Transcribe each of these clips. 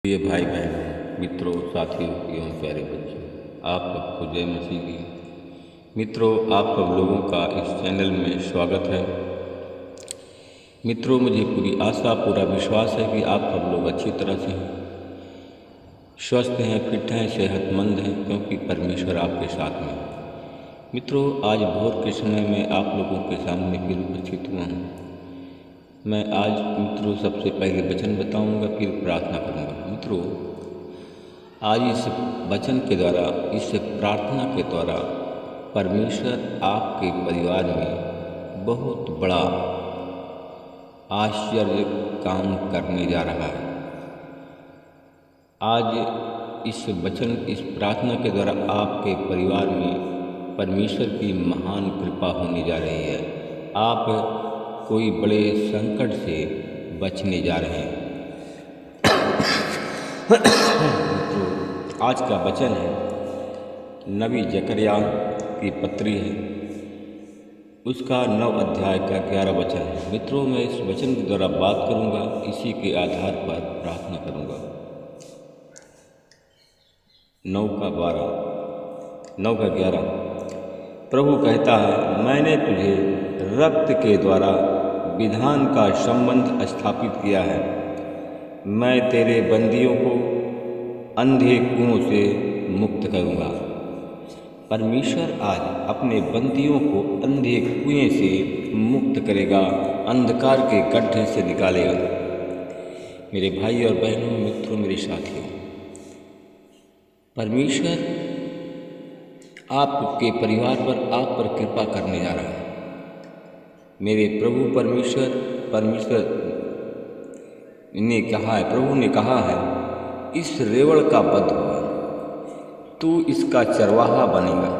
प्रिय भाई बहन मित्रों साथियों एवं प्यारे बच्चों, आप सबको जय मसीह की। मित्रों, आप सब लोगों का इस चैनल में स्वागत है। मित्रों, मुझे पूरी आशा पूरा विश्वास है कि आप सब लोग अच्छी तरह से हैं, स्वस्थ हैं, फिट हैं, सेहतमंद हैं, क्योंकि परमेश्वर आपके साथ में है। मित्रों, आज भोर के समय में आप लोगों के सामने फिर उपस्थित हुआ हूँ। मैं आज मित्रों सबसे पहले वचन बताऊंगा, फिर प्रार्थना करूंगा। मित्रों, आज इस वचन के द्वारा, इस प्रार्थना के द्वारा परमेश्वर आपके परिवार में बहुत बड़ा आश्चर्य काम करने जा रहा है। आज इस वचन, इस प्रार्थना के द्वारा आपके परिवार में परमेश्वर की महान कृपा होने जा रही है। आप कोई बड़े संकट से बचने जा रहे हैं। मित्रों, आज का वचन है नबी जकरिया की पत्री है, उसका 9 अध्याय का 11 वचन है। मित्रों, मैं इस वचन के द्वारा बात करूंगा, इसी के आधार पर प्रार्थना करूंगा। 9 का 12, 9 का 11। प्रभु कहता है, मैंने तुझे रक्त के द्वारा विधान का संबंध स्थापित किया है। मैं तेरे बंदियों को अंधे कुओं से मुक्त करूंगा। परमेश्वर आज अपने बंदियों को अंधे कुएं से मुक्त करेगा, अंधकार के गड्ढे से निकालेगा। मेरे भाई और बहनों, मित्रों, मेरे साथियों, परमेश्वर आपके परिवार पर, आप पर कृपा करने जा रहा है। मेरे प्रभु परमेश्वर ने कहा है, प्रभु ने कहा है, इस रेवड़ का वध होगा, तू इसका चरवाहा बनेगा।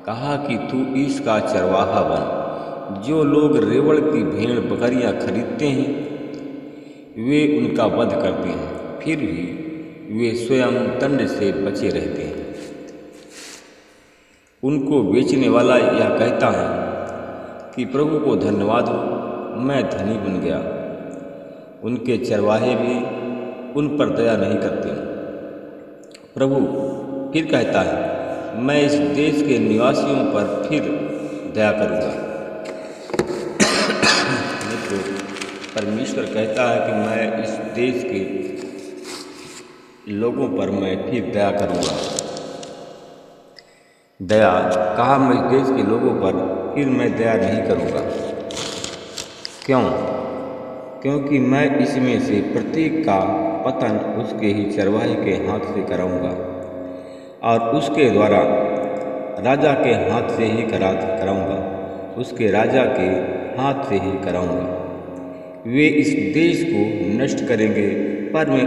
कहा कि तू इसका चरवाहा बन। जो लोग रेवड़ की भेड़ बकरियां खरीदते हैं, वे उनका वध करते हैं, फिर भी वे स्वयं दंड से बचे रहते हैं। उनको बेचने वाला यह कहता है कि प्रभु को धन्यवाद हो, मैं धनी बन गया। उनके चरवाहे भी उन पर दया नहीं करते। प्रभु फिर कहता है, मैं इस देश के निवासियों पर फिर दया करूँगा। परमेश्वर कहता है कि मैं इस देश के लोगों पर मैं फिर दया करूँगा। दया कहा, मैं इस देश के लोगों पर फिर मैं दया नहीं करूँगा। क्यों? क्योंकि मैं इसमें से प्रत्येक का पतन उसके ही चरवाहे के हाथ से कराऊंगा और उसके द्वारा राजा के हाथ से ही कराऊंगा, उसके राजा के हाथ से ही कराऊंगा। वे इस देश को नष्ट करेंगे, पर मैं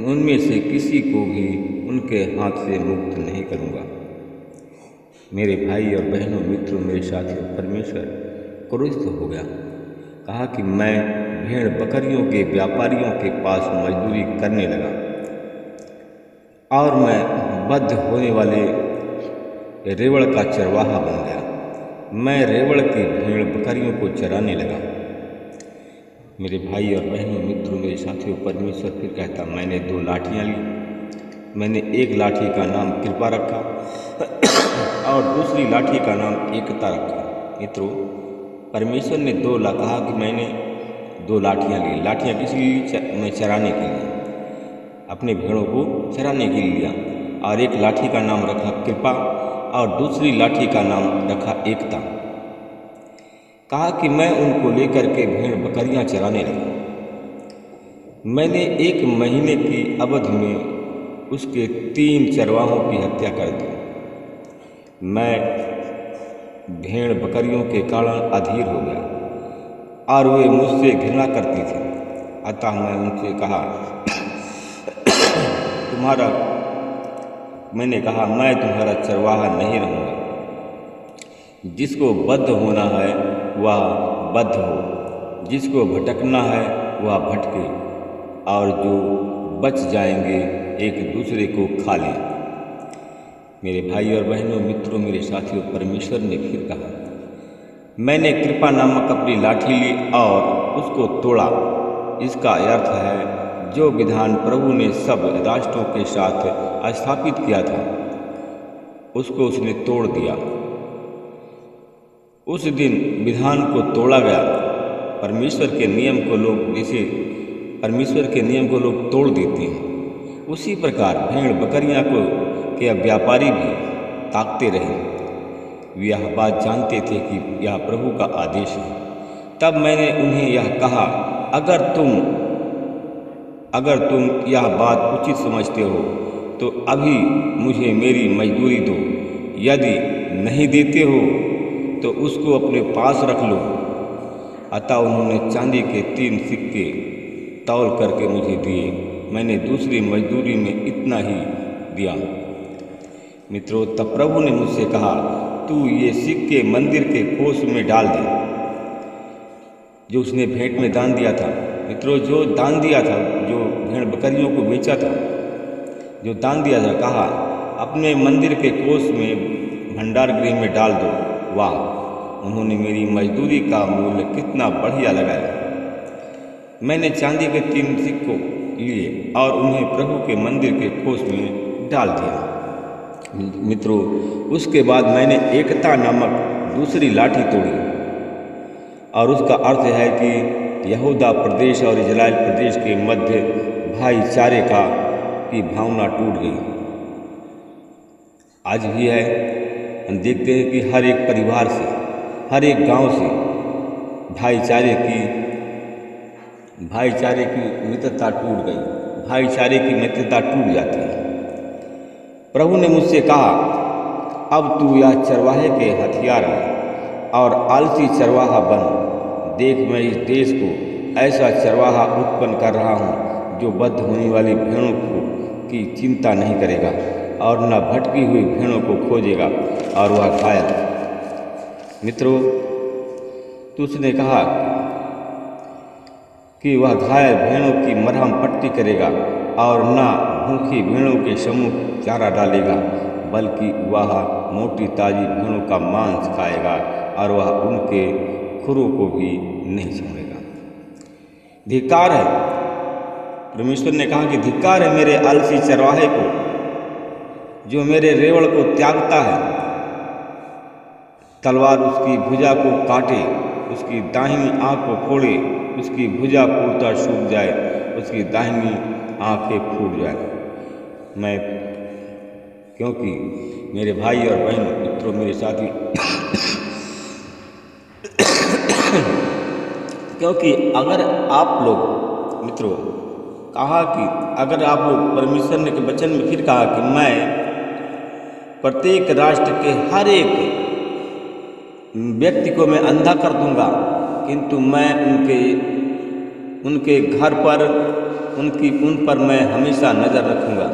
उनमें से किसी को भी उनके हाथ से मुक्त नहीं करूंगा। मेरे भाई और बहनों, मित्रों, मेरे साथियों, परमेश्वर क्रोधित हो गया। कहा कि मैं भेड़ बकरियों के व्यापारियों के पास मजदूरी करने लगा और मैं बद्ध होने वाले रेवड़ का चरवाहा बन गया। मैं रेवड़ की भेड़ बकरियों को चराने लगा। मेरे भाई और बहनों, मित्रों, मेरे साथियों, परमेश्वर फिर कहता, मैंने 2 लाठियाँ ली। मैंने एक लाठी का नाम कृपा रखा और दूसरी लाठी का नाम एकता रखा। मित्रों, परमेश्वर ने कहा कि मैंने 2 लाठियाँ ली। लाठियाँ किस लिए? मैं चराने के लिए, अपने भेड़ों को चराने के लिए लिया। और एक लाठी का नाम रखा कृपा और दूसरी लाठी का नाम रखा एकता। कहा कि मैं उनको लेकर के भेड़ बकरियां चराने लगा। मैंने 1 महीने की अवधि में उसके 3 चरवाहों की हत्या कर दी। मैं भेड़ बकरियों के कारण अधीर हो गया और वे मुझसे घृणा करती थी। अतः मैं उनसे कहा, मैं तुम्हारा चरवाहा नहीं रहूँगा। जिसको बद्ध होना है वह बद्ध हो, जिसको भटकना है वह भटके, और जो बच जाएंगे एक दूसरे को खा लें। मेरे भाई और बहनों, मित्रों, मेरे साथियों, परमेश्वर ने फिर कहा, मैंने कृपा नामक अपनी लाठी ली और उसको तोड़ा। इसका अर्थ है जो विधान प्रभु ने सब राष्ट्रों के साथ स्थापित किया था उसको उसने तोड़ दिया। उस दिन विधान को तोड़ा गया। परमेश्वर के नियम को लोग तोड़ देते हैं, उसी प्रकार भेड़ बकरियां को के व्यापारी भी ताकते रहे। वे यह बात जानते थे कि यह प्रभु का आदेश है। तब मैंने उन्हें यह कहा, अगर तुम यह बात उचित समझते हो तो अभी मुझे मेरी मजदूरी दो, यदि नहीं देते हो तो उसको अपने पास रख लो। अतः उन्होंने चांदी के 3 सिक्के तौल करके मुझे दिए। मैंने दूसरी मजदूरी में इतना ही दिया। मित्रों, तब प्रभु ने मुझसे कहा, तू ये सिक्के मंदिर के कोष में डाल दे जो उसने भेंट में दान दिया था। मित्रों, जो दान दिया था, जो भेड़ बकरियों को बेचा था, जो दान दिया था, कहा अपने मंदिर के कोष में भंडार गृह में डाल दो। वाह, उन्होंने मेरी मजदूरी का मूल्य कितना बढ़िया लगाया। मैंने चांदी के 3 सिक्कों लिए और उन्हें प्रभु के मंदिर के कोष में डाल दिया। मित्रों, उसके बाद मैंने एकता नामक दूसरी लाठी तोड़ी, और उसका अर्थ है कि यहूदा प्रदेश और इजराइल प्रदेश के मध्य भाईचारे की भावना टूट गई। आज भी है, हम देखते हैं कि हर एक परिवार से, हर एक गांव से भाईचारे की मित्रता टूट गई, भाईचारे की मित्रता टूट जाती है। प्रभु ने मुझसे कहा, अब तू यह चरवाहे के हथियार ले और आलसी चरवाहा बन। देख, मैं इस देश को ऐसा चरवाहा उत्पन्न कर रहा हूँ जो बद्ध होने वाली भेड़ों की चिंता नहीं करेगा और न भटकी हुई भेड़ों को खोजेगा और वह घायल। मित्रों, तो उसने कहा कि वह घायल भेड़ों की मरहम पट्टी करेगा और न भूखी भेड़ों के सम्मुख चारा डालेगा, बल्कि वह मोटी ताजी भेड़ों का मांस खाएगा और वह उनके खुरों को भी नहीं छोड़ेगा। धिक्कार है, परमेश्वर ने कहा कि धिक्कार है मेरे आलसी चरवाहे को, जो मेरे रेवड़ को त्यागता है। तलवार उसकी भुजा को काटे, उसकी दाहिनी आँख को फोड़े, उसकी भुजा पूर्णतः सूख जाए, उसकी दाहिनी आँखें फूट जाए। क्योंकि मेरे भाई और बहनों, मित्रों, मेरे साथी, क्योंकि अगर आप लोग, मित्रों, कहा कि अगर आप लोग, परमेश्वर ने के वचन में फिर कहा कि मैं प्रत्येक राष्ट्र के हर एक व्यक्ति को मैं अंधा कर दूंगा, किंतु मैं उनके घर पर, उन पर मैं हमेशा नज़र रखूंगा।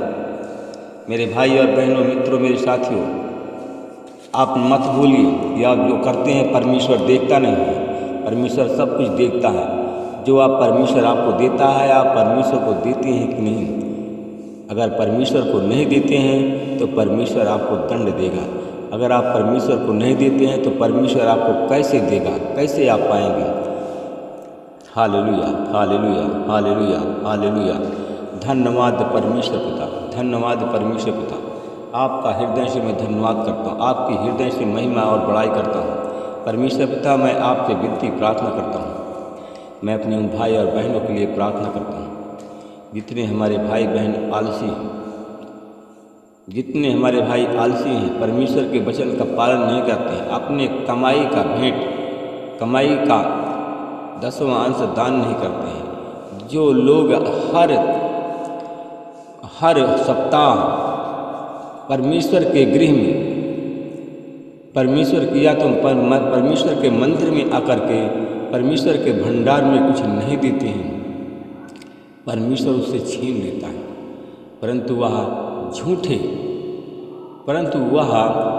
मेरे भाई और बहनों, मित्रों, मेरे साथियों, आप मत भूलिए कि आप जो करते हैं परमेश्वर देखता नहीं है। परमेश्वर सब कुछ देखता है। जो आप परमेश्वर आपको देता है, आप परमेश्वर को देते हैं कि नहीं। अगर परमेश्वर को नहीं देते हैं तो परमेश्वर आपको दंड देगा। अगर आप परमेश्वर को नहीं देते हैं तो परमेश्वर आपको कैसे देगा, कैसे आप पाएंगे। Hallelujah, hallelujah, hallelujah, hallelujah. धन्यवाद परमेश्वर पिता, धन्यवाद परमेश्वर पिता। आपका हृदय से मैं धन्यवाद करता हूँ, आपके हृदय से महिमा और बड़ाई करता हूँ। परमेश्वर पिता, मैं आपसे विनती प्रार्थना करता हूँ। मैं अपने उन भाई और बहनों के लिए प्रार्थना करता हूँ जितने हमारे भाई बहन आलसी हैं, जितने हमारे भाई आलसी हैं, परमेश्वर के वचन का पालन नहीं करते हैं, अपने कमाई का भेंट, कमाई का 10वां अंश दान नहीं करते हैं। जो लोग हर सप्ताह परमेश्वर के गृह में, परमेश्वर की या तो परमेश्वर के मंदिर में आकर के परमेश्वर के भंडार में कुछ नहीं देते हैं, परमेश्वर उससे छीन लेता है। परंतु वह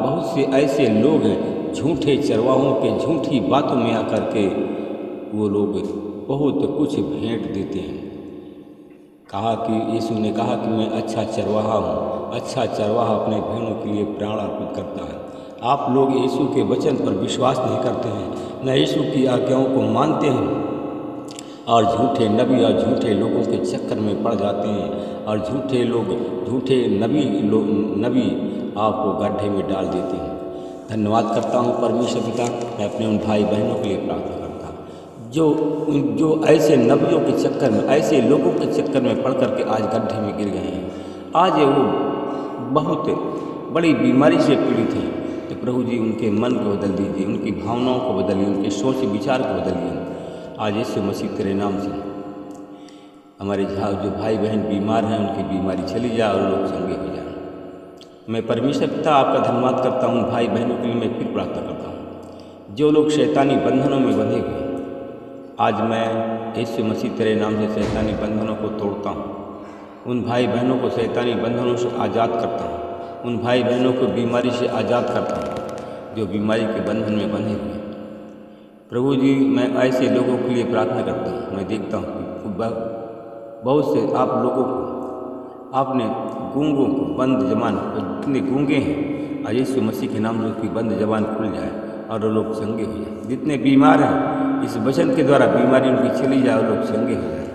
बहुत से ऐसे लोग हैं, झूठे चरवाहों के झूठी बातों में आकर के वो लोग बहुत कुछ भेंट देते हैं। कहा कि यीशु ने कहा कि मैं अच्छा चरवाहा हूँ। अच्छा चरवाहा अपने भेड़ों के लिए प्राण अर्पित करता है। आप लोग यीशु के वचन पर विश्वास नहीं करते हैं, न यीशु की आज्ञाओं को मानते हैं। और झूठे नबी और झूठे लोगों के चक्कर में पड़ जाते हैं और झूठे लोग झूठे नबी आपको गड्ढे में डाल देते हैं। धन्यवाद करता हूँ परमेश्वर पिता। मैं अपने उन भाई बहनों के लिए प्रार्थना करता हूँ जो ऐसे नबियों के चक्कर में, ऐसे लोगों के चक्कर में पड़ करके आज गड्ढे में गिर गए हैं। आज वो बहुत बड़ी बीमारी से पीड़ित हैं, तो प्रभु जी उनके मन को बदल दीजिए, उनकी भावनाओं को बदलिए, उनके सोच विचार को बदलिए। आज यीशु मसीह तेरे नाम से हमारे जो भाई बहन बीमार हैं उनकी बीमारी चली जाए और लोग चंगे हो जाए। मैं परमेश्वर पिता आपका धन्यवाद करता हूँ। भाई बहनों के लिए मैं फिर प्रार्थना करता हूँ जो लोग शैतानी बंधनों में बंधे हुए, आज मैं यीशु मसीह तेरे नाम से शैतानी बंधनों को तोड़ता हूँ। उन भाई बहनों को शैतानी बंधनों से आज़ाद करता हूँ। उन भाई बहनों को बीमारी से आज़ाद करता हूँ जो बीमारी के बंधन में बंधे हुए। प्रभु जी मैं ऐसे लोगों के लिए प्रार्थना करता हूँ। मैं देखता हूँ कि बहुत से आप लोगों को आपने गूंगों को बंद जबान, जितने गूंगे हैं आज यीशु मसीह के नाम से उसकी बंद जबान खुल जाए और वो लोग चंगे हो जाए। जितने बीमार हैं इस वचन के द्वारा बीमारी उनकी चली जाए और लोग चंगे हो जाए।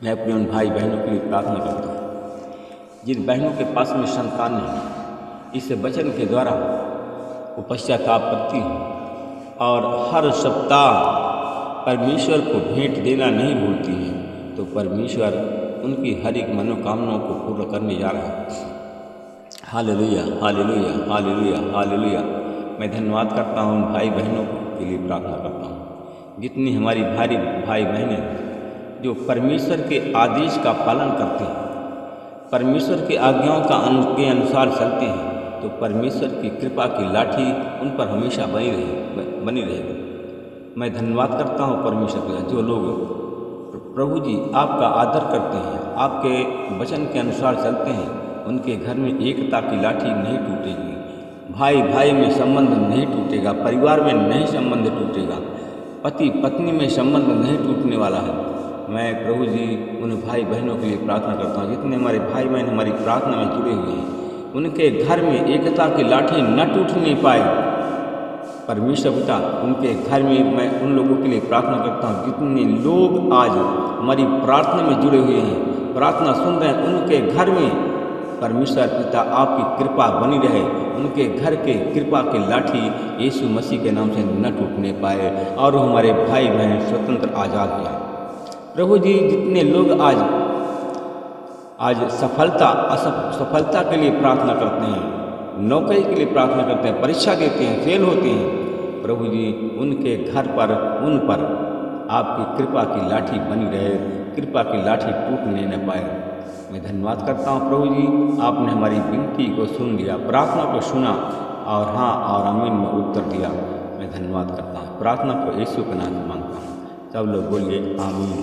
मैं अपने उन भाई बहनों के लिए प्रार्थना करता हूँ जिन बहनों के पास में संतान नहीं, इस वचन के द्वारा वो पश्चाताप करती हैं और हर सप्ताह परमेश्वर को भेंट देना नहीं भूलती हैं, तो परमेश्वर उनकी हर एक मनोकामनाओं को पूरा करने जा रहा है। Hallelujah, hallelujah, hallelujah, hallelujah. मैं धन्यवाद करता हूँ भाई बहनों के लिए प्रार्थना करता हूँ जितनी हमारी भाई बहनें जो परमेश्वर के आदेश का पालन करते हैं, परमेश्वर की आज्ञाओं के अनुसार चलते हैं, तो परमेश्वर की कृपा की लाठी उन पर हमेशा बनी रहेगी। मैं धन्यवाद करता हूँ परमेश्वर का जो लोग प्रभु जी आपका आदर करते हैं, आपके वचन के अनुसार चलते हैं, उनके घर में एकता की लाठी नहीं टूटेगी, भाई भाई में संबंध नहीं टूटेगा, परिवार में नहीं संबंध टूटेगा, पति पत्नी में संबंध नहीं टूटने वाला है। मैं प्रभु जी उन भाई बहनों के लिए प्रार्थना करता हूँ जितने हमारे भाई बहन हमारी प्रार्थना में जुड़े हुए हैं, उनके घर में एकता की लाठी न टूटने पाए। परमेश्वर पिता उनके घर में मैं उन लोगों के लिए प्रार्थना करता हूँ जितने लोग आज हमारी प्रार्थना में जुड़े हुए हैं, प्रार्थना सुन रहे हैं, उनके घर में परमेश्वर पिता आपकी कृपा बनी रहे, उनके घर के कृपा की लाठी यीशु मसीह के नाम से न टूटने पाए और वो हमारे भाई बहन स्वतंत्र आज़ाद हो जाए। प्रभु जी जितने लोग आज सफलता के लिए प्रार्थना करते हैं, नौकरी के लिए प्रार्थना करते हैं, परीक्षा देते हैं, फेल होते हैं, प्रभु जी उनके घर पर उन पर आपकी कृपा की लाठी बनी रहे, कृपा की लाठी टूटने न पाए। मैं धन्यवाद करता हूँ प्रभु जी आपने हमारी विनती को सुन लिया, प्रार्थना को सुना और हाँ और आमीन में उत्तर दिया। मैं धन्यवाद करता हूँ, प्रार्थना को यीशु के नाम से मांगता हूँ। सब लोग बोलिए आमीन।